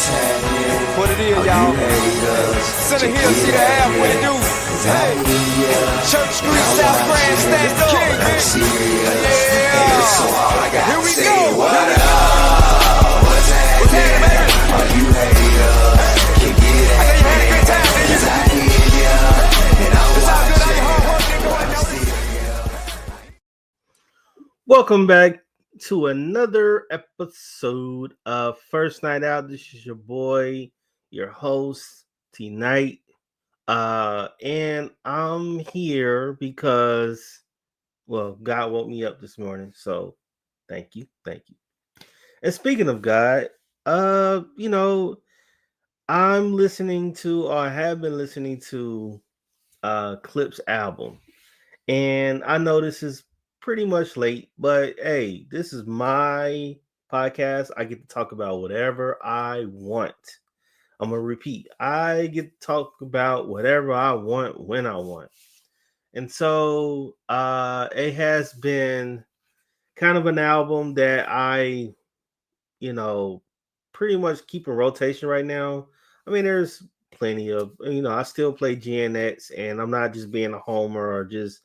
What it is, y'all. Center Hill, see the half, what it do? Hey, Church Street, South Grand, stand up. King, yeah. Here we go. What up? What's happening, baby? Are you haters? Can get it. I know you had a good time, didn't you? It's all good, all your hard work, nigga. Welcome back to another episode of First Night Out. This is your boy, your host, T Knight. And I'm here because, well, God woke me up this morning. So thank you. And speaking of God, I'm listening to, or I have been listening to Clipse album. And I know this is pretty much late, but hey, this is my podcast. I get to talk about whatever I want. I'm going to repeat. I get to talk about whatever I want when I want. And so it has been kind of an album that I, pretty much keep in rotation right now. I mean, there's plenty of, I still play GNX, and I'm not just being a homer or just,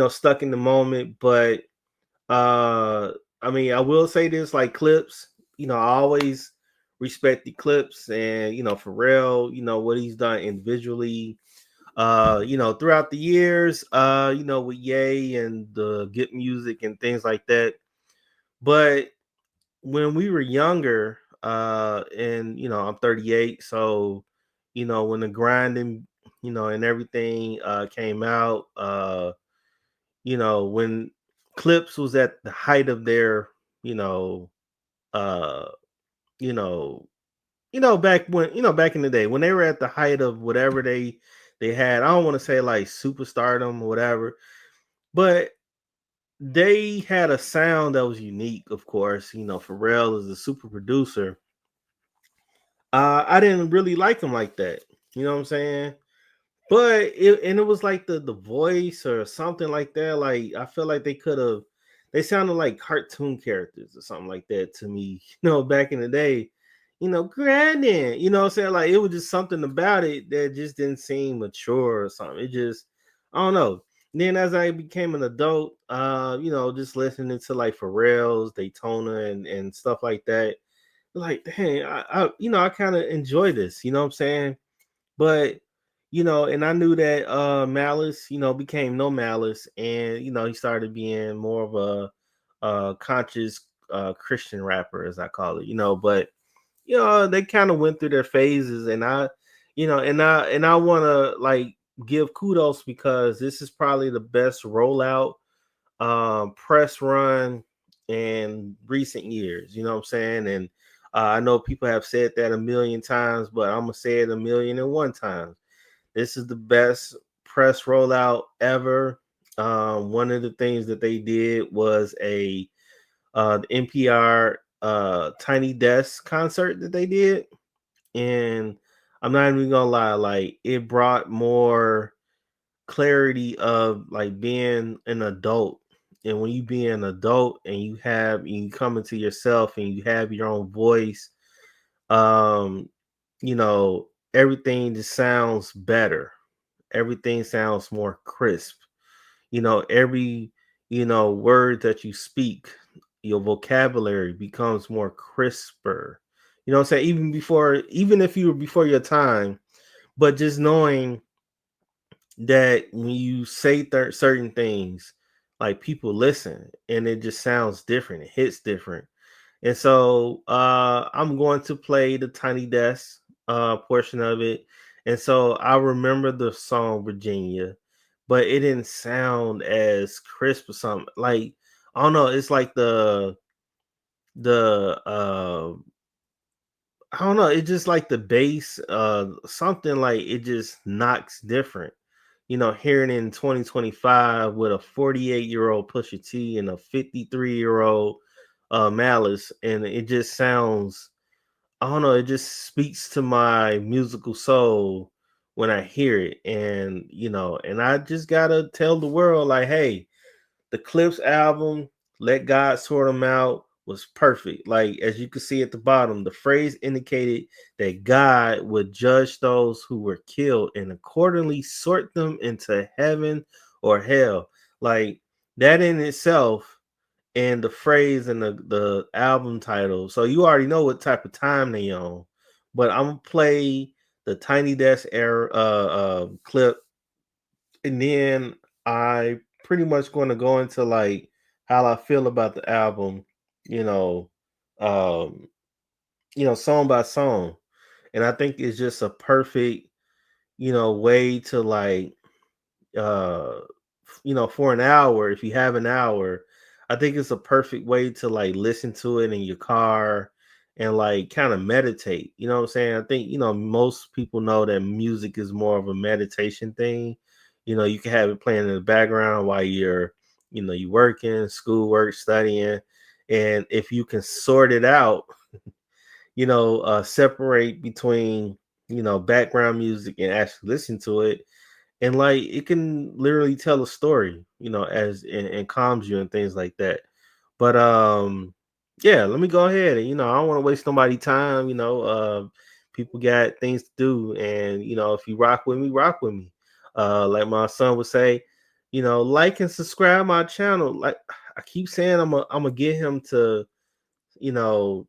stuck in the moment. But I mean, I will say this, like Clipse, I always respect the Clipse and, Pharrell, what he's done individually, throughout the years, with Ye and the Get Music and things like that. But when we were younger, and I'm 38, so when the grinding, and everything came out, when Clipse was at the height of their, uh, back when, back in the day when they were at the height of whatever they had. I don't want to say like superstardom or whatever, but they had a sound that was unique. Of course, Pharrell is a super producer. I didn't really like him like that. You know what I'm saying? But it was like the voice or something like that. Like I feel like they sounded like cartoon characters or something like that to me. Back in the day, grinding. You know what I'm saying? Like it was just something about it that just didn't seem mature or something. It just, I don't know. And then as I became an adult, just listening to like Pharrell's Daytona and stuff like that, like, dang, I kind of enjoy this. You know what I'm saying? But and I knew that Malice, became No Malice, and he started being more of a conscious Christian rapper, as I call it. But they kind of went through their phases, and I want to like give kudos because this is probably the best rollout press run in recent years. You know what I'm saying? And I know people have said that a million times, but I'm gonna say it 1,000,001 times. This is the best press rollout ever. One of the things that they did was the NPR Tiny Desk concert that they did, and I'm not even gonna lie, like it brought more clarity of like being an adult. And when you be an adult and you come into yourself and you have your own voice, um, everything just sounds better. Everything sounds more crisp. Every word that you speak, your vocabulary becomes more crisper. You know what I'm saying? Even if you were before your time, but just knowing that when you say certain things, like people listen and it just sounds different, it hits different. And so I'm going to play the Tiny Desk portion of it. And so I remember the song Virginia, but it didn't sound as crisp or something. Like, I don't know, it's like the I don't know, it's just like the bass, something like it just knocks different. Hearing in 2025 with a 48-year-old Pusha T and a 53-year-old Malice, and it just sounds, I don't know, it just speaks to my musical soul when I hear it. And and I just gotta tell the world, like, hey, the Clipse album, let God sort them out, was perfect. Like, as you can see at the bottom, the phrase indicated that God would judge those who were killed and accordingly sort them into heaven or hell. Like, that in itself, and the phrase and the album title. So you already know what type of time they on. But I'm gonna play the Tiny Desk era clip, and then I pretty much going to go into like how I feel about the album, you know, um, song by song. And I think it's just a perfect, way to like uh for an hour, if you have an hour, I think it's a perfect way to like listen to it in your car and like kind of meditate. You know what I'm saying? I think, most people know that music is more of a meditation thing. You can have it playing in the background while you working, schoolwork, studying. And if you can sort it out, separate between, background music and actually listen to it, and like it can literally tell a story, as and calms you and things like that. But yeah, let me go ahead, and I don't want to waste nobody's time. People got things to do, and if you rock with me, rock with me. Like my son would say, like and subscribe my channel. Like I keep saying, I'm gonna get him to, you know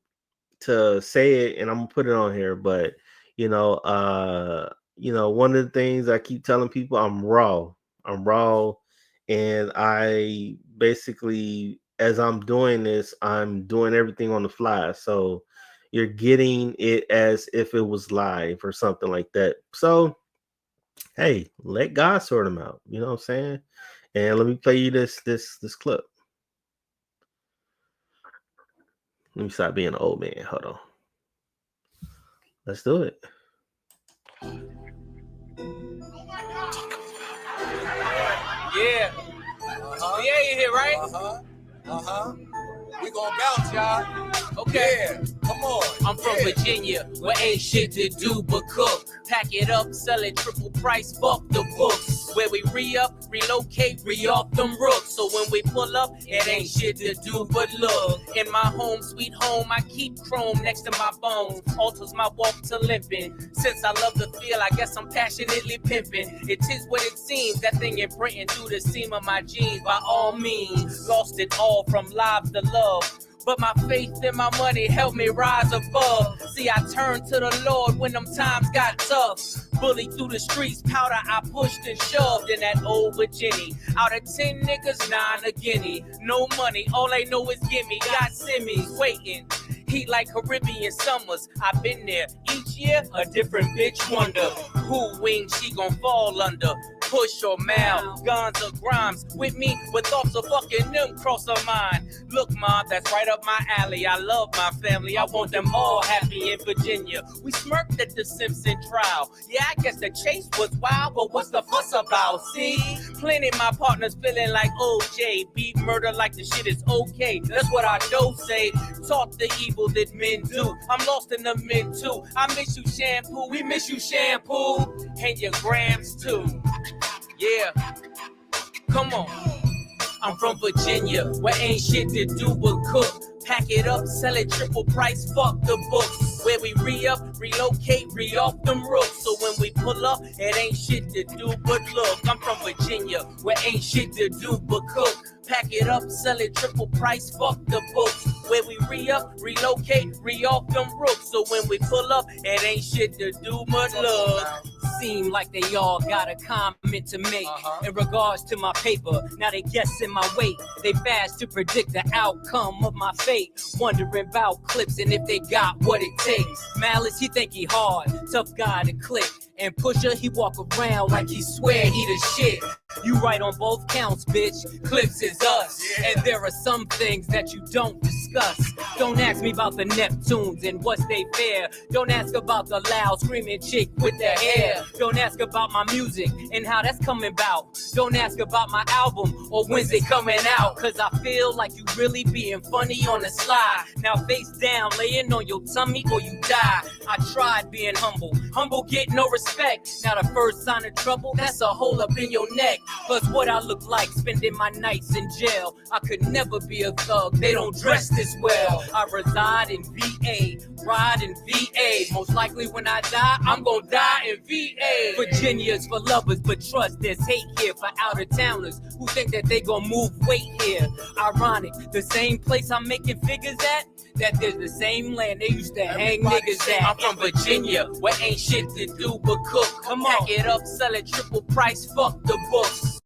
to say it, and I'm gonna put it on here. But one of the things I keep telling people, I'm raw. I'm raw, and I basically, as I'm doing this, I'm doing everything on the fly. So you're getting it as if it was live or something like that. So hey, let God sort them out. You know what I'm saying? And let me play you this clip. Let me stop being an old man. Hold on. Let's do it. Yeah. Yeah, you here, right? We gonna bounce, y'all. Okay. Yeah, come on. I'm from Virginia, where ain't shit to do but cook. Pack it up, sell it triple price, fuck the books. Where we re-up, relocate, re-off them rooks. So when we pull up, it ain't shit to do but look. In my home, sweet home, I keep chrome next to my bones. Alters my walk to limping. Since I love the feel, I guess I'm passionately pimping. It is what it seems, that thing imprinting through the seam of my jeans. By all means, lost it all from lives to love. But my faith and my money helped me rise above. See, I turned to the Lord when them times got tough. Bullied through the streets, powder I pushed and shoved in that old Virginia. Out of 10 niggas, 9 a guinea. No money, all they know is gimme. Got semis waiting. Heat like Caribbean summers. I've been there. Each year, a different bitch wonder who wing she gon' fall under. Push or Mal, guns or Grimes with me, but thoughts of fucking them cross her mind. Look, Mom, that's right up my alley. I love my family. I want them all happy in Virginia. We smirked at the Simpson trial. Yeah, I guess the chase was wild, but what's the fuss about? See, plenty of my partners feeling like OJ. Beat murder like the shit is okay. That's what I do say. Talk the evil that men do. I'm lost in the men too. I miss you, shampoo. We miss you, shampoo. And your grams too. Yeah, come on. I'm from Virginia, where ain't shit to do but cook. Pack it up, sell it triple price, fuck the books. Where we re-up, relocate, re-off them rooks. So when we pull up, it ain't shit to do but look. I'm from Virginia, where ain't shit to do but cook. Pack it up, sell it triple price, fuck the books. Where we re-up, relocate, re-off them rooks. So when we pull up, it ain't shit to do but look. Seem like they all got a comment to make in regards to my paper. Now they guessing my weight. They fast to predict the outcome of my fate. Wondering about Clipse and if they got what it takes. Malice, he think he hard, tough guy to click. And Pusher, he walk around like he swear he the shit. You right on both counts, bitch. Clipse is us. And there are some things that you don't discuss. Don't ask me about the Neptunes and what's they fare. Don't ask about the loud screaming chick with the hair. Don't ask about my music and how that's coming about. Don't ask about my album or when's it coming out. Cause I feel like you really being funny on the slide. Now face down, laying on your tummy or you die. I tried being humble. Humble get no respect. Now the first sign of trouble, that's a hole up in your neck. Plus what I look like spending my nights in jail. I could never be a thug, they don't dress as well. I reside in VA, ride in VA. Most likely when I die, I'm gonna die in VA. Virginia's for lovers, but trust there's hate here for out of towners who think that they gonna move weight here. Ironic, the same place I'm making figures at, that there's the same land they used to hang niggas at. I'm from Virginia, where ain't shit to do but cook. Come on, pack it up, sell it triple price, fuck the books.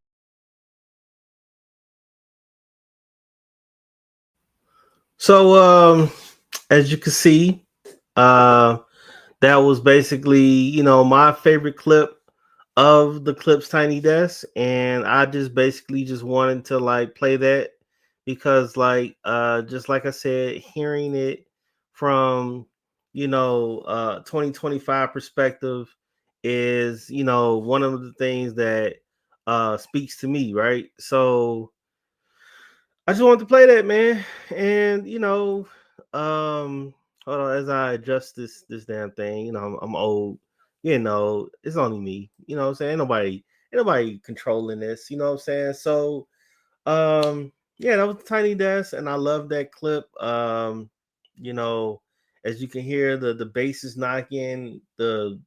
So as you can see, that was basically, my favorite clip of the Clipse Tiny Desk, and I just basically just wanted to like play that because just like I said, hearing it from 2025 perspective is one of the things that speaks to me, right? So I just wanted to play that, man. And hold on as I adjust this damn thing. I'm old. It's only me. What I'm saying? Ain't nobody controlling this. You know what I'm saying? So yeah, that was Tiny Desk, and I love that clip. You know, as you can hear, the bass is knocking, the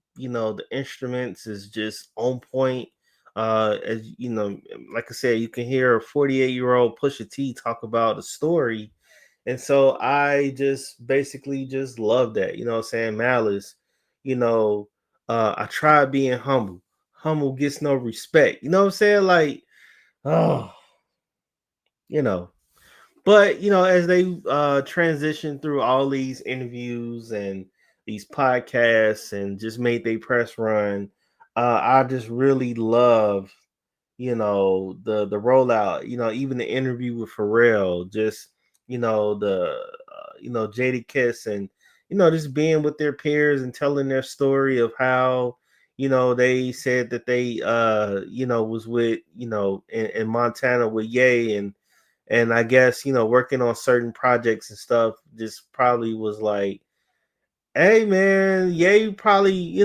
instruments is just on point. As you know, like I said, you can hear a 48-year-old Pusha T talk about a story. And so I just basically just love that. You know what I'm saying? Malice, you know, I tried being humble. Humble gets no respect. You know what I'm saying? Like, oh, you know. But as they transition through all these interviews and these podcasts and just made their press run, I just really love the rollout. Even the interview with Pharrell, just the Jada Kiss, and just being with their peers and telling their story of how they said that they was with in Montana with Ye, and I guess working on certain projects and stuff just probably was like, hey man, Ye probably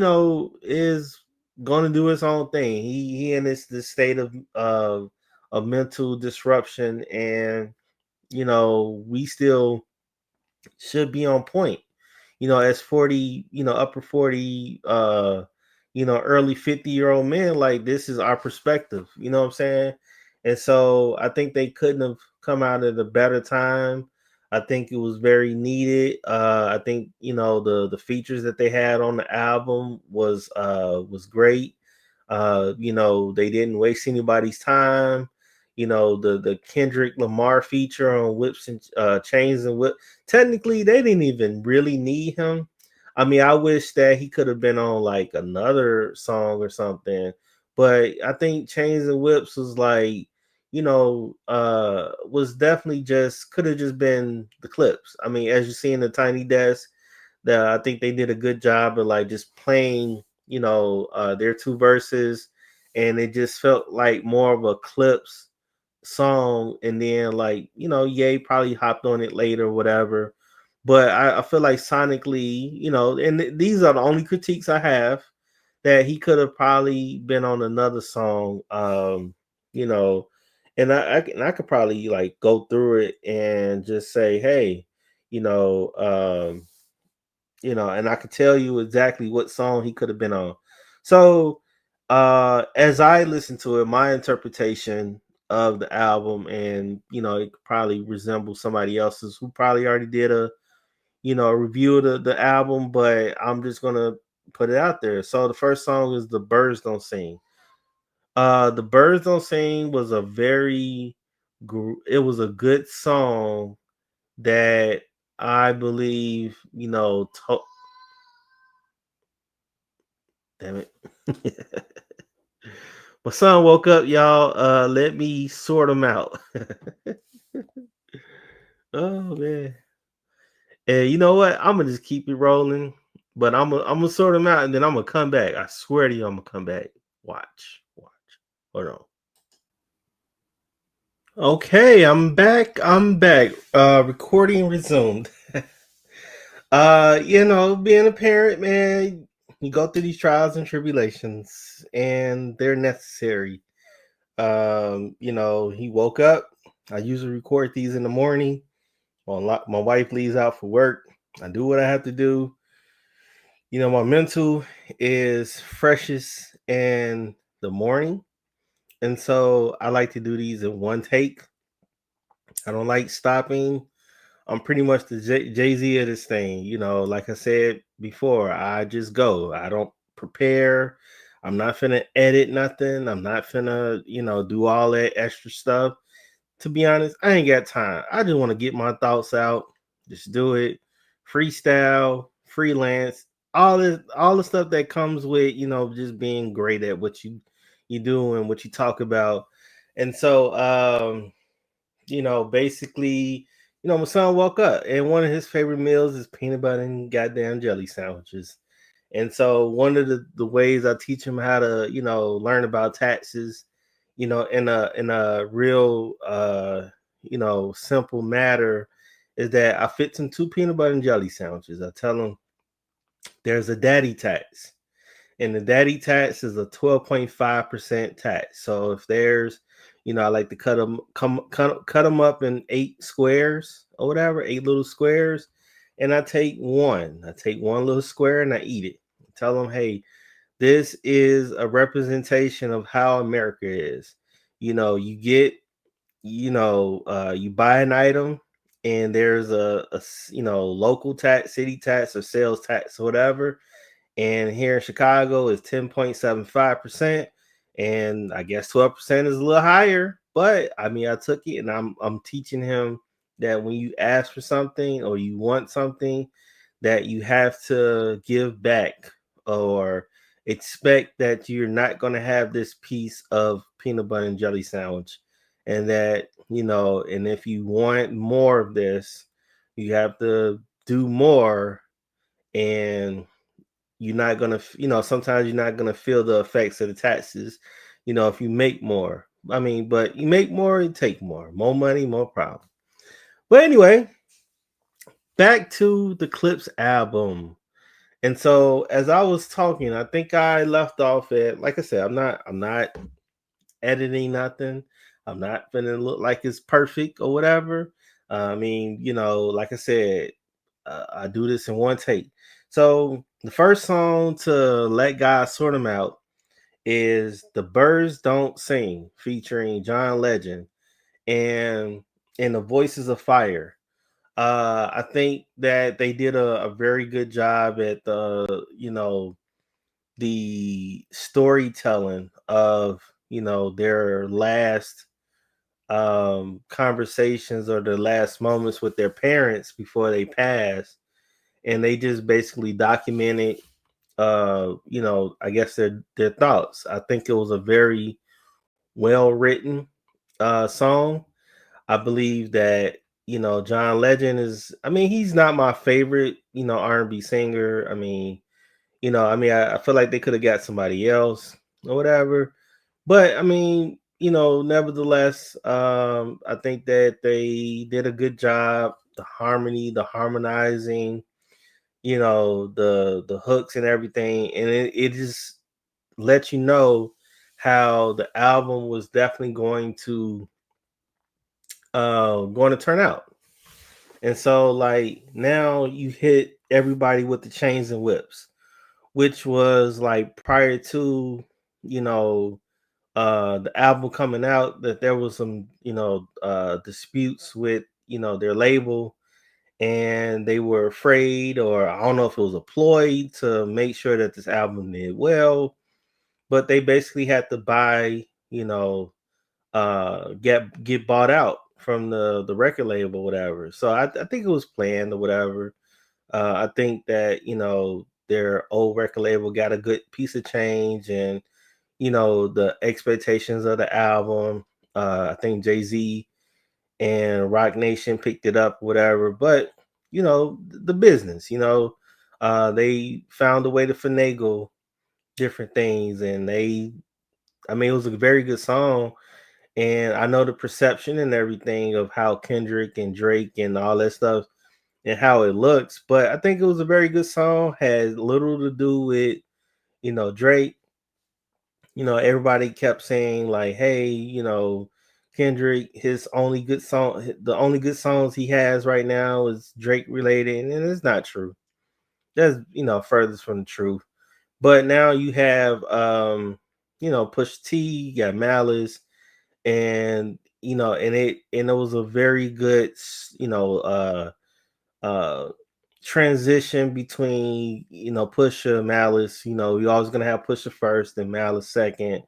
is gonna do his own thing. He in this state of mental disruption, and we still should be on point. As 40, upper 40, early 50-year-old men, like this is our perspective. You know what I'm saying? And so I think they couldn't have come out at a better time. I think it was very needed. I think the features that they had on the album was great. They didn't waste anybody's time. The Kendrick Lamar feature on Whips and Chains and Whip. Technically, they didn't even really need him. I mean, I wish that he could have been on like another song or something. But I think Chains and Whips was like, was definitely just could have just been the Clipse. I mean, as you see in the Tiny Desk, that I think they did a good job of like just playing, their two verses, and it just felt like more of a Clipse song. And then like Ye probably hopped on it later or whatever. But I feel like sonically, and these are the only critiques I have, that he could have probably been on another song. You know, and I could probably like go through it and just say, hey, you know, um, and I could tell you exactly what song he could have been on. So as I listen to it, my interpretation of the album, and it could probably resemble somebody else's who probably already did a review of the album, but I'm just gonna put it out there. So the first song is The Birds Don't Sing. The Birds Don't Sing was it was a good song that I believe, damn it. My son woke up, y'all. Let me sort him out. Oh man. And you know what? I'm gonna just keep it rolling, but I'm gonna sort him out, and then I'm gonna come back. I swear to you, I'm gonna come back. Watch, watch. Hold on. Okay, I'm back. I'm back. Recording resumed. Being a parent, man, you go through these trials and tribulations, and they're necessary. He woke up. I usually record these in the morning. My wife leaves out for work. I do what I have to do. My mental is freshest in the morning. And so I like to do these in one take. I don't like stopping. I'm pretty much the Jay Z of this thing. Like I said before, I just go. I don't prepare. I'm not finna edit nothing. I'm not finna, do all that extra stuff. To be honest, I ain't got time. I just want to get my thoughts out. Just do it. Freestyle, freelance, all the stuff that comes with, just being great at what you do and what you talk about. And so basically, my son woke up and one of his favorite meals is peanut butter and goddamn jelly sandwiches. And so one of the ways I teach him how to, learn about taxes, in a real simple matter is that I fix him two peanut butter and jelly sandwiches. I tell him there's a daddy tax. And the daddy tax is a 12.5% tax. So if there's, I like to cut them up in 8 squares or whatever, 8 little squares, and I take one. I take one little square and I eat it. Tell them, hey, this is a representation of how America is. You get, you buy an item, and there's a local tax, city tax, or sales tax, or whatever, and here in Chicago is 10.75%, and I guess 12% is a little higher. But I mean, I took it, and I'm teaching him that when you ask for something or you want something, that you have to give back or expect that you're not going to have this piece of peanut butter and jelly sandwich, and that and if you want more of this, you have to do more. And you're not gonna, sometimes you're not gonna feel the effects of the taxes, if you make more. I mean, but you make more, you take more money, more problem. But anyway, back to the Clipse album. And so as I was talking, I think I left off at, like I said, I'm not editing nothing. I'm not gonna look like it's perfect or whatever. I mean, like I said, I do this in one take. So the first song to let God sort them out is "The Birds Don't Sing" featuring John Legend and the Voices of Fire. I think that they did a very good job at the storytelling of their last conversations or the last moments with their parents before they passed, and they just basically documented I guess their thoughts. I think it was a very well written song. I believe that John Legend is, I mean, he's not my favorite R&B singer. I mean, I feel like they could have got somebody else or whatever. But I mean, nevertheless, I think that they did a good job. The harmony, the harmonizing, the hooks and everything, and it just lets you know how the album was definitely going to turn out. And so like now you hit everybody with the chains and whips, which was like prior to you know the album coming out, that there was some disputes with their label, and they were afraid, or I don't know if it was a ploy to make sure that this album did well, but they basically had to buy, get bought out from the record label, whatever. So I think it was planned or whatever. I think that their old record label got a good piece of change, and the expectations of the album. I think Jay-Z and Rock Nation picked it up, whatever. But the business, they found a way to finagle different things, and I mean, it was a very good song. And I know the perception and everything of how Kendrick and Drake and all that stuff and how it looks, but I think it was a very good song. Had little to do with Drake. Everybody kept saying like, hey, Kendrick, his only good song, the only good songs he has right now is Drake related, and it's not true. That's furthest from the truth. But now you have Push T, you got Malice, and and it was a very good uh transition between Pusha, Malice. You always gonna have Pusha first and Malice second,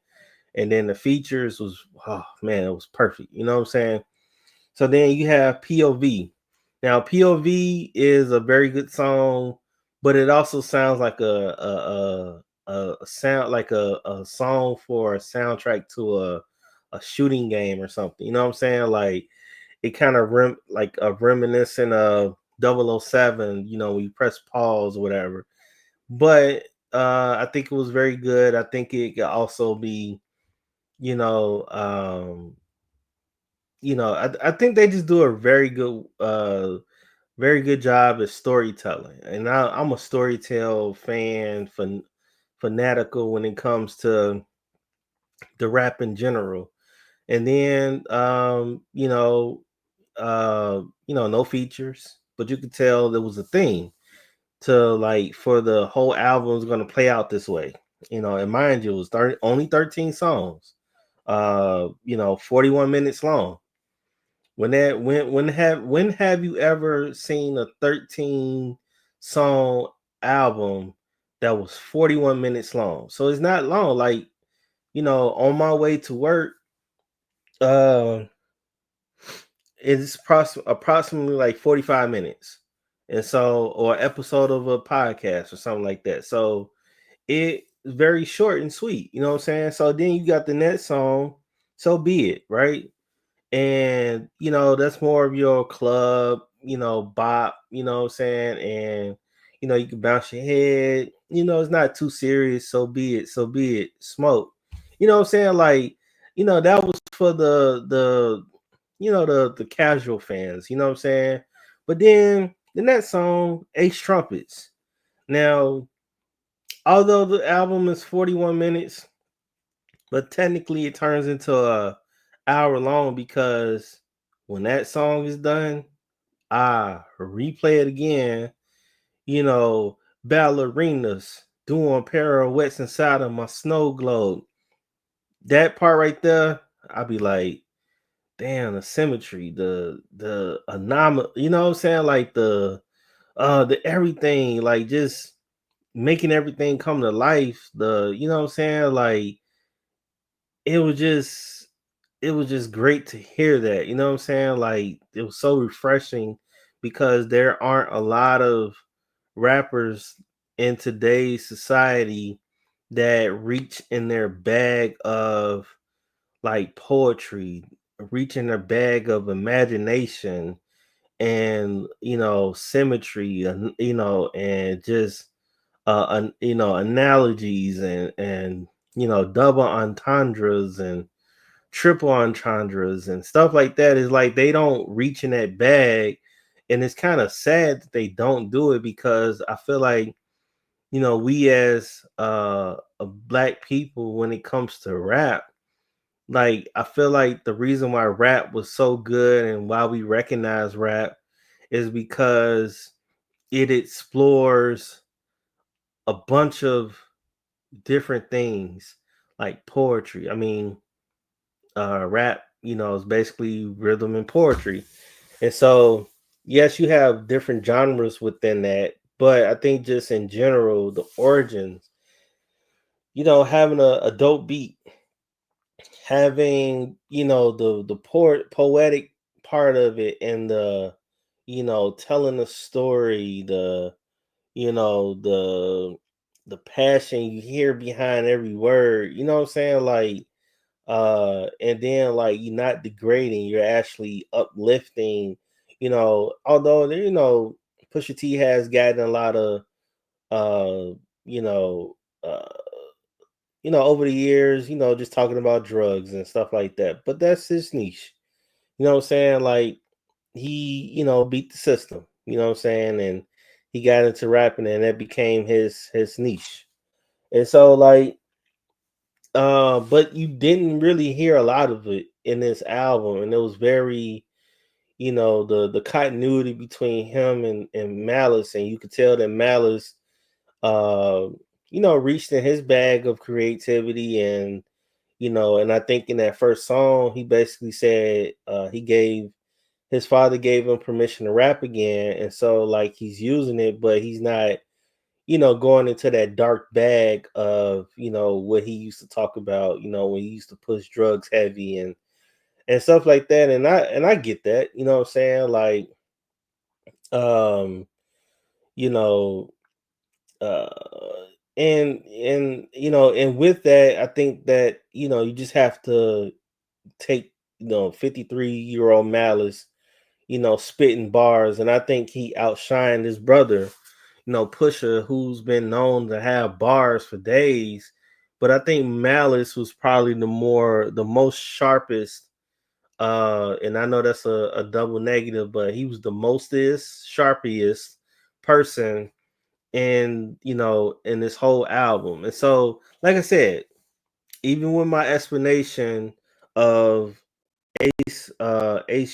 and then the features was, oh man, it was perfect. You know what I'm saying? So then you have POV. Now POV is a very good song, but it also sounds like a sound like a song for a soundtrack to a shooting game or something. You know what I'm saying? Like it kind of like a reminiscent of 007, when you press pause or whatever. But I think it was very good. I think it could also be, you know, um, I think they just do a very good job at storytelling. And I'm a storytell fan, fanatical when it comes to the rap in general. And then no features, but you could tell there was a theme to, like, for the whole album is going to play out this way. And mind you, it was only 13 songs, 41 minutes long. When have you ever seen a 13 song album that was 41 minutes long? So it's not long. Like, on my way to work, uh it's approximately like 45 minutes. And so, or episode of a podcast or something like that. So it's very short and sweet, you know what I'm saying? So then you got the next song, So Be It, right? And that's more of your club, bop, you know what I'm saying? And you can bounce your head, it's not too serious. So be it, so be it, smoke, you know what I'm saying? Like, that was for the casual fans, you know what I'm saying? But then the next song, Ace Trumpets. Now, although the album is 41 minutes, but technically it turns into a hour long, because when that song is done, I replay it again, you know, ballerinas doing pirouettes inside of my snow globe. That part right there, I'll be like, damn, the symmetry, the anomaly, you know what I'm saying? Like the everything, like just making everything come to life. You know what I'm saying? Like it was just great to hear that. You know what I'm saying? Like it was so refreshing, because there aren't a lot of rappers in today's society that reach in their bag of, like, poetry, reach in their bag of imagination, and symmetry, and and just analogies, and double entendres and triple entendres and stuff like that. Is like they don't reach in that bag, and it's kind of sad that they don't do it, because I feel like we as a black people, when it comes to rap, like I feel like the reason why rap was so good and why we recognize rap is because it explores a bunch of different things, like poetry. I mean, rap, is basically rhythm and poetry. And so, yes, you have different genres within that, but I think just in general, the origins, having a dope beat, having, the poetic part of it, and telling the story, the passion you hear behind every word, you know what I'm saying? Like, and then, like, you're not degrading, you're actually uplifting, although Pusha T has gotten a lot of uh you know uh over the years, just talking about drugs and stuff like that, but that's his niche. You know what I'm saying? Like, he beat the system, you know what I'm saying? And he got into rapping, and that became his niche. And so, like, but you didn't really hear a lot of it in this album, and it was very, the continuity between him and Malice, and you could tell that Malice, uh, reached in his bag of creativity, and I think in that first song, he basically said his father gave him permission to rap again, and so like he's using it, but he's not, going into that dark bag of what he used to talk about, when he used to push drugs heavy and stuff like that, and I get that, what I'm saying, like, um, you know, uh, and with that, I think that you just have to take 53-year-old Malice, spitting bars, and I think he outshined his brother, Pusha, who's been known to have bars for days. But I think Malice was probably the most sharpest. And I know that's a double negative, but he was the mostest, sharpiest person in this whole album. And so, like I said, even with my explanation of Ace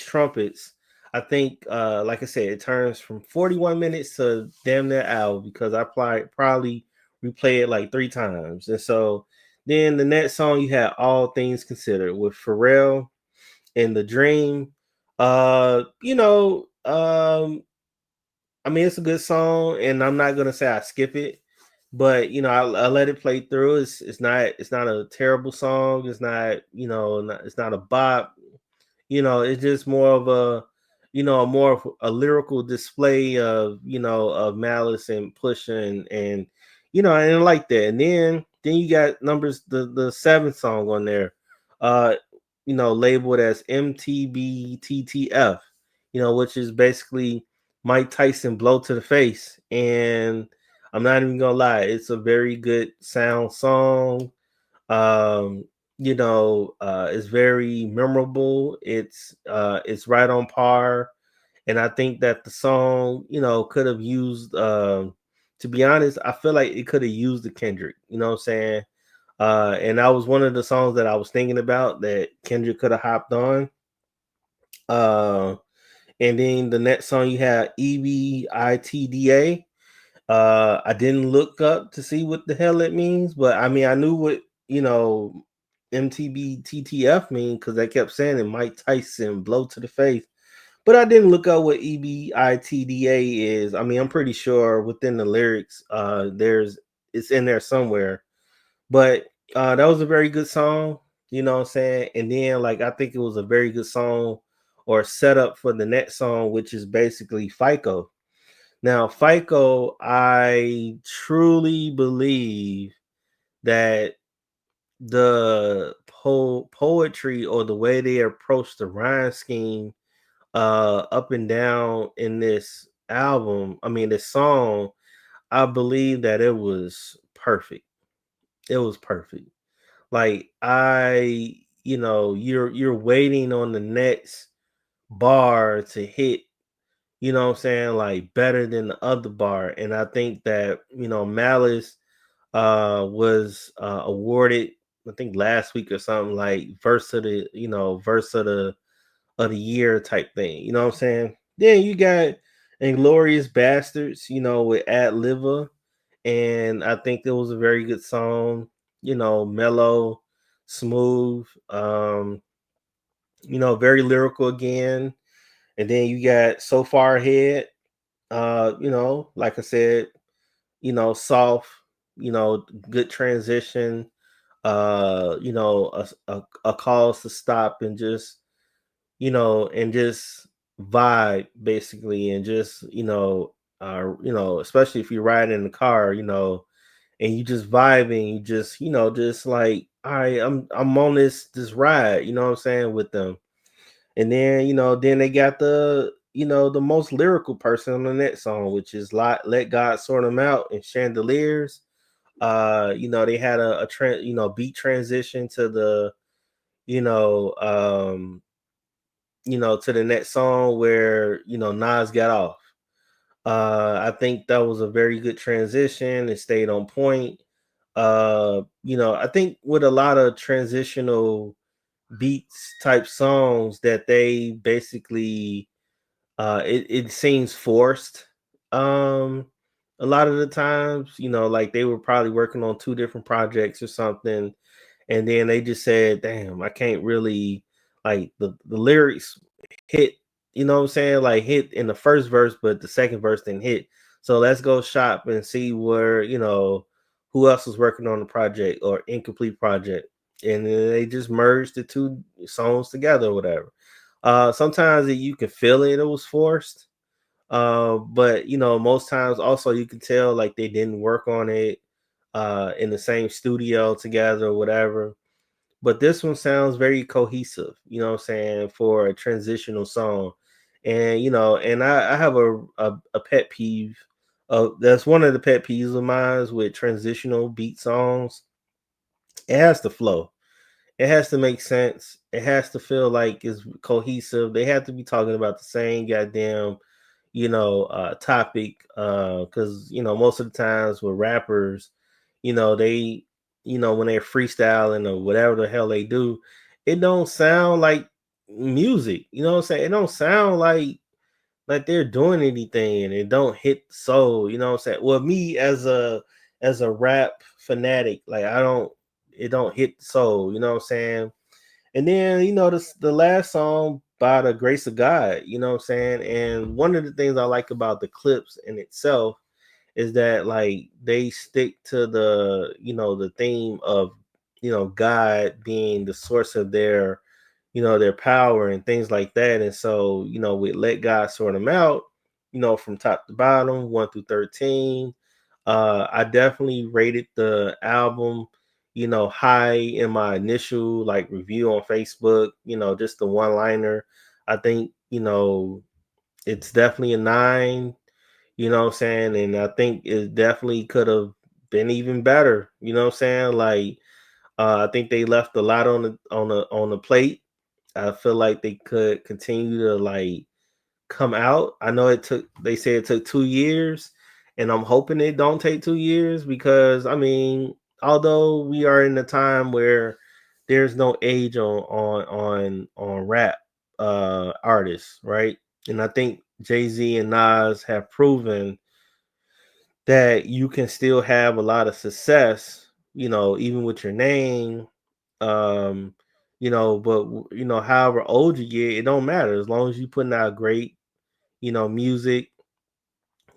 Trumpets, I think like I said, it turns from 41 minutes to damn near hour because I probably replay it like 3 times. And so then the next song you had All Things Considered with Pharrell and The Dream. I mean, it's a good song, and I'm not gonna say I skip it, but I let it play through. It's not a terrible song. It's not it's not a bop. It's just more of more of a lyrical display of Malice and Push and I like that. And then you got numbers the seventh song on there, uh, labeled as MTBTTF, which is basically Mike Tyson blow to the face. And I'm not even gonna lie, it's a very good sound song. um it's very memorable. It's right on par, and I think that the song could have used, to be honest, I feel like it could have used the Kendrick, what I'm saying. And that was one of the songs that I was thinking about that Kendrick could have hopped on. uh and then the next song you had EBITDA. I didn't look up to see what the hell it means, but I mean, I knew what MTBTTF mean because they kept saying it, Mike Tyson blow to the face. But I didn't look up what EBITDA is. I mean, I'm pretty sure within the lyrics, it's in there somewhere. But that was a very good song, what I'm saying? And then like I think it was a very good song or setup for the next song, which is basically FICO. Now, FICO, I truly believe that the poetry or the way they approach the rhyme scheme up and down in this album, I mean this song, I believe that it was perfect. It was perfect. Like you're waiting on the next bar to hit, what I'm saying, like better than the other bar. And I think that, Malice was awarded, I think last week or something, like verse of the year type thing. You know what I'm saying? Then you got Inglorious Bastards, with Ad Liva. And I think it was a very good song, mellow, smooth, very lyrical again. And then you got So Far Ahead, like I said, soft, good transition, a cause to stop and just vibe basically, and just especially if you're riding in the car, and you just vibing, you just like, all right, I'm on this ride, you know what I'm saying, with them. And then they got the most lyrical person on the next song, which is Let God Sort Them Out and Chandeliers. They had beat transition to the, you know, um, to the next song where, Nas got off. I think that was a very good transition. It stayed on point. I think with a lot of transitional beats type songs that they basically it seems forced. Um a lot of the times, like they were probably working on two different projects or something, and then they just said, "Damn, I can't really like the lyrics hit." You know what I'm saying? Like hit in the first verse, but the second verse didn't hit. So let's go shop and see where who else was working on the project or incomplete project, and then they just merged the two songs together or whatever. Sometimes you can feel it was forced, but most times also you can tell like they didn't work on it in the same studio together or whatever. But this one sounds very cohesive, what I'm saying, for a transitional song. And and I have a pet peeve. That's one of the pet peeves of mine with transitional beat songs. It has to flow. It has to make sense. It has to feel like it's cohesive. They have to be talking about the same goddamn, topic. Because most of the times with rappers, they, when they're freestyling or whatever the hell they do, it don't sound like music. You know what I'm saying? It don't sound like they're doing anything, and it don't hit the soul. You know what I'm saying? Well, me as a rap fanatic, like it don't hit the soul. You know what I'm saying? And then the last song, by the grace of God, you know what I'm saying. And one of the things I like about the Clipse in itself is that like they stick to the theme of God being the source of their power and things like that. And so we let God sort them out, from top to bottom, 1 through 13. I definitely rated the album high in my initial like review on Facebook, just the one liner. I think it's definitely a 9. You know what I'm saying? And I think it definitely could have been even better. You know what I'm saying? Like I think they left a lot on the plate. I feel like they could continue to like come out. I know they say it took 2 years, and I'm hoping it don't take 2 years, because I mean, although we are in a time where there's no age on rap artists, right? And I think Jay-Z and Nas have proven that you can still have a lot of success, even with your name. Um, but however old you get, it don't matter as long as you putting out great, music,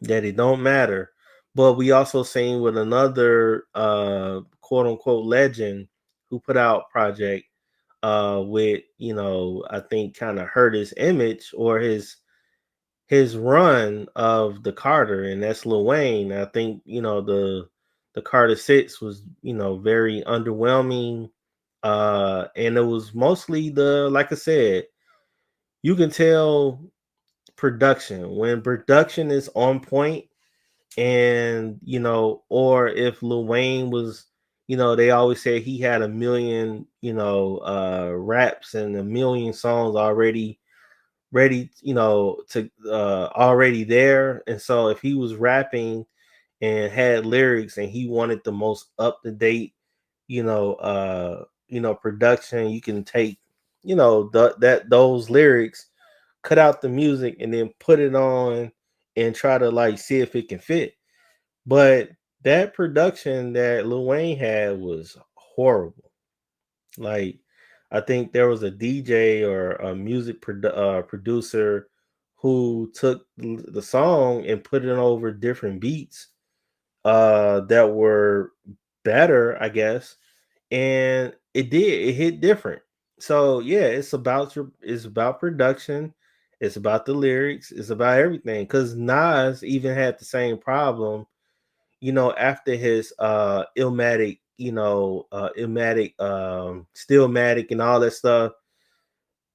that it don't matter. But we also seen with another quote unquote legend who put out project with, I think kind of hurt his image or his run of the Carter, and that's Lil Wayne. I think the Carter 6 was very underwhelming, and it was mostly like I said, you can tell production when production is on point, and or if Lil Wayne was, they always say he had a million raps and a million songs already ready, to already there. And so if he was rapping and had lyrics and he wanted the most up to date, production, you can take, those lyrics, cut out the music, and then put it on and try to like see if it can fit. But that production that Lil Wayne had was horrible. Like, I think there was a DJ or a music producer who took the song and put it over different beats that were better, I guess, and it hit different. So yeah, it's about production, it's about the lyrics, it's about everything. Because Nas even had the same problem, after his Illmatic, Illmatic, Stillmatic, and all that stuff,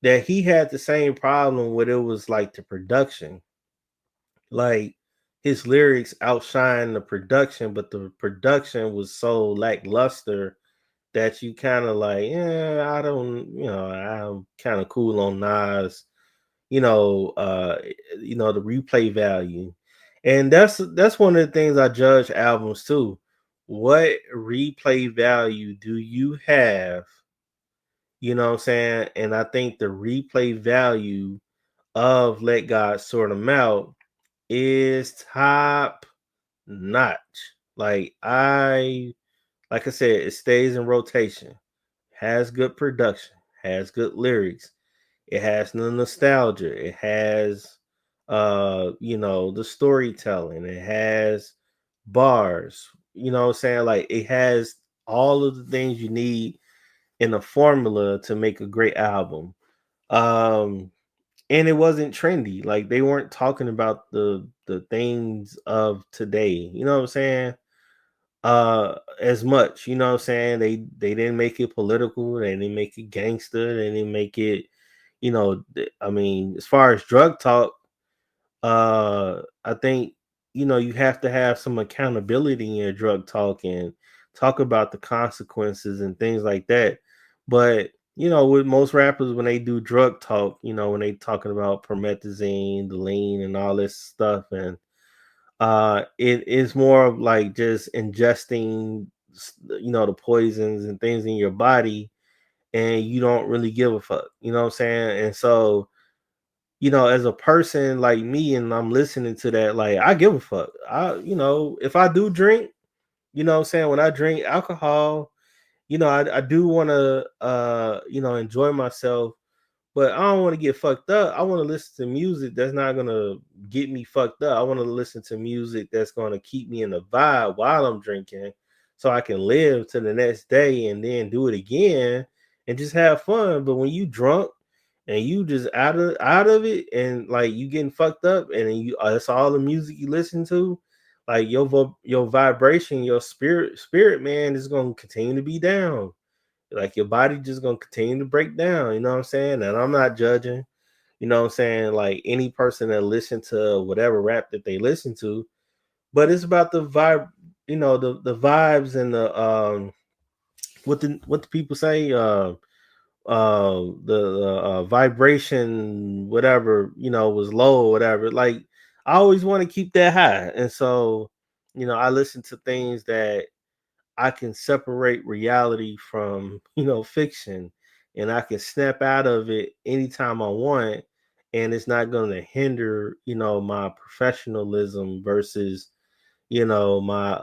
that he had the same problem with. It was like the production, like his lyrics outshine the production, but the production was so lackluster that you kind of like, yeah, I don't, I'm kind of cool on Nas, the replay value. And that's one of the things I judge albums too. What replay value do you have You know what I'm saying? And I think the replay value of Let God Sort 'Em Out is top notch. Like like I said, it stays in rotation, has good production, has good lyrics, it has the nostalgia, it has the storytelling, it has bars, you know what I'm saying? Like it has all of the things you need in a formula to make a great album. Um and it wasn't trendy. Like they weren't talking about the things of today. You know what I'm saying? As much. You know what I'm saying? They didn't make it political. They didn't make it gangster. They didn't make it. I mean, as far as drug talk, I think you have to have some accountability in your drug talk and talk about the consequences and things like that. But with most rappers, when they do drug talk, when they talking about promethazine, the lean, and all this stuff, and it is more of like just ingesting, the poisons and things in your body, and you don't really give a fuck. You know what I'm saying? And so as a person like me and I'm listening to that, like I give a fuck. If I do drink, what I'm saying, when I drink alcohol, I do want to enjoy myself, but I don't want to get fucked up. I want to listen to music that's not gonna get me fucked up. I want to listen to music that's gonna keep me in the vibe while I'm drinking, so I can live to the next day and then do it again and just have fun. But when you drunk and you just out of it and like you getting fucked up and then that's all the music you listen to, like your vibration, your spirit man is gonna continue to be down. Like your body just gonna continue to break down, you know what I'm saying? And I'm not judging, you know what I'm saying, like any person that listen to whatever rap that they listen to, but it's about the vibe, the vibes and the what the people say, the vibration, whatever, was low or whatever. Like I always want to keep that high. And so, I listen to things that I can separate reality from, fiction, and I can snap out of it anytime I want, and it's not going to hinder, my professionalism versus, my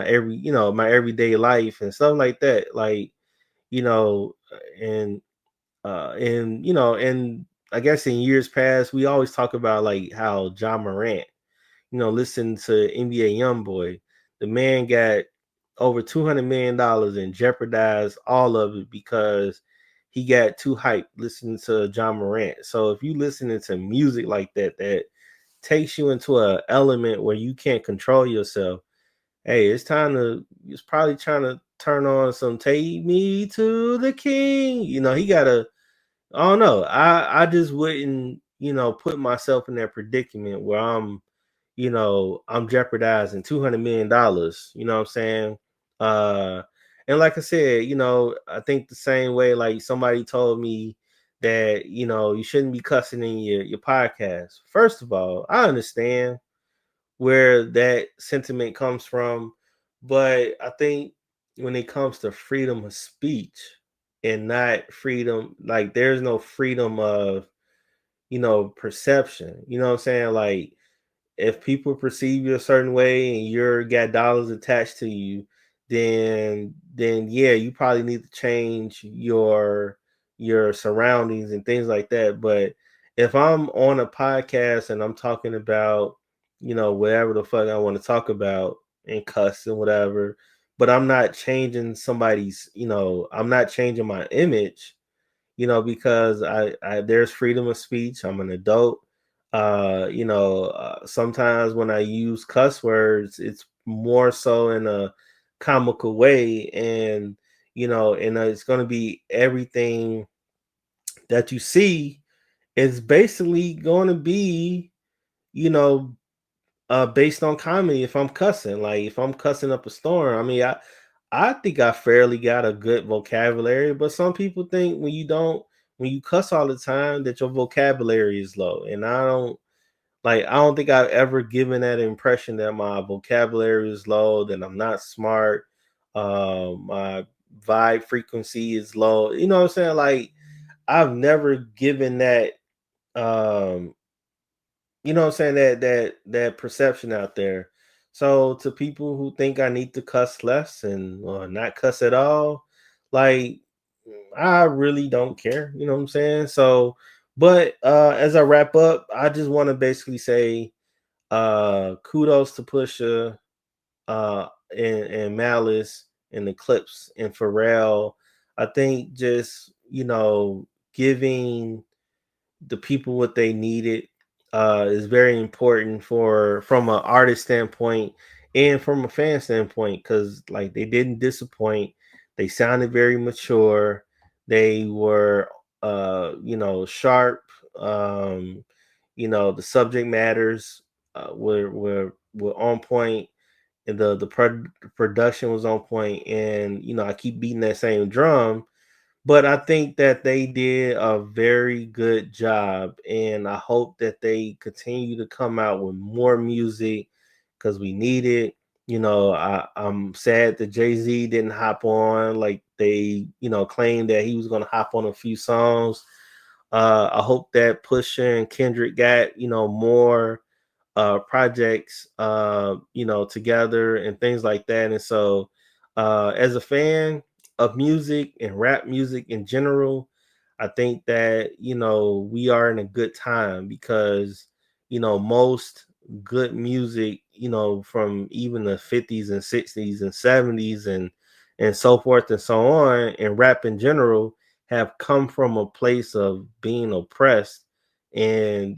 everyday life and stuff like that. Like, you know, and and I guess in years past we always talk about like how John Morant, listen to NBA YoungBoy. The man got over $200 million and jeopardized all of it because he got too hyped listening to John Morant. So if you listening to music like that, that takes you into a element where you can't control yourself, hey, it's probably trying to turn on some Take Me to the King. He gotta, I don't know. I just wouldn't, put myself in that predicament where I'm jeopardizing $200 million. You know what I'm saying? Uh, and like I said, I think the same way. Like somebody told me that you shouldn't be cussing in your podcast. First of all, I understand where that sentiment comes from, but I think when it comes to freedom of speech and not freedom, like there's no freedom of perception. You know what I'm saying? Like if people perceive you a certain way and you're got dollars attached to you, then yeah, you probably need to change your surroundings and things like that. But if I'm on a podcast and I'm talking about, whatever the fuck I want to talk about and cuss and whatever, but I'm not changing somebody's, I'm not changing my image, because I there's freedom of speech. I'm an adult. Sometimes when I use cuss words, it's more so in a comical way, and it's going to be everything that you see is basically going to be, you know, based on comedy. If I'm cussing, like if I'm cussing up a storm, I mean, I think I fairly got a good vocabulary, but some people think when you cuss all the time that your vocabulary is low, and I don't think I've ever given that impression that my vocabulary is low, that I'm not smart. My vibe frequency is low. You know what I'm saying? Like I've never given that you know what I'm saying, that perception out there. So to people who think I need to cuss less and or not cuss at all, like I really don't care, you know what I'm saying? So but as I wrap up, I just want to basically say kudos to Pusha and Malice and the Clipse and Pharrell. I think just, giving the people what they needed is very important for from an artist standpoint and from a fan standpoint, because like they didn't disappoint. They sounded very mature. They were sharp. The subject matters were on point, and the production was on point. And I keep beating that same drum, but I think that they did a very good job, and I hope that they continue to come out with more music because we need it. I'm sad that Jay-Z didn't hop on like they, claimed that he was going to hop on a few songs. I hope that Pusha and Kendrick got, more projects, together and things like that. And so, as a fan of music and rap music in general, I think that we are in a good time because most good music, from even the 50s and 60s and 70s and so forth and so on, and rap in general have come from a place of being oppressed. And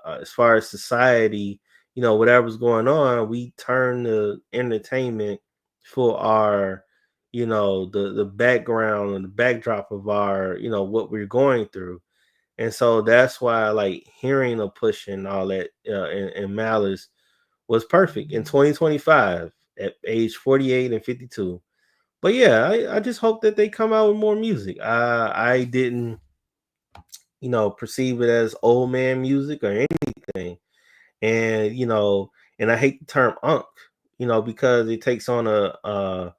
as far as society, whatever's going on, we turn to entertainment for our the background and the backdrop of our what we're going through. And so that's why, like, hearing a Push and all that and Malice was perfect in 2025 at age 48 and 52. But yeah, I just hope that they come out with more music. I didn't perceive it as old man music or anything. And and I hate the term unk, because it takes on a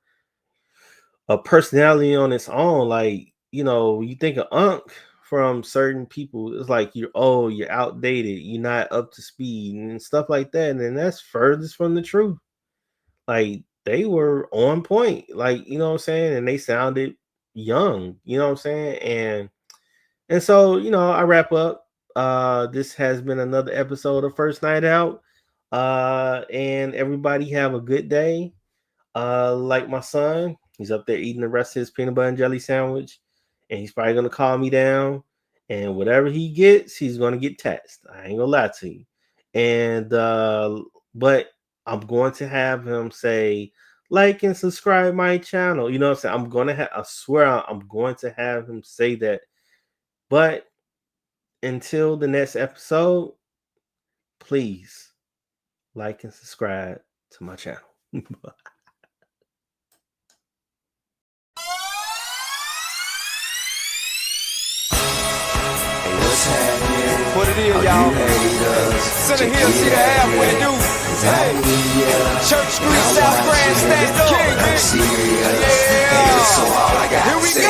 personality on its own. Like, you think of unk from certain people, it's like you're old, you're outdated, you're not up to speed and stuff like that. And that's furthest from the truth. Like, they were on point, like, what I'm saying, and they sounded young, what I'm saying. And so, I wrap up. This has been another episode of First Night Out. And everybody have a good day. Like my son, he's up there eating the rest of his peanut butter and jelly sandwich, and he's probably gonna calm me down. And whatever he gets, he's gonna get taxed. I ain't gonna lie to you. And but I'm going to have him say, like and subscribe my channel. You know what I'm saying? I'm gonna have, I swear I'm going to have him say that. But until the next episode, please like and subscribe to my channel. What's happening? What it is, y'all? Center Hill, see the halfway dude. Hey, Church Street, South Grand, stand up. King, bitch. Yeah. So all I got Here we go.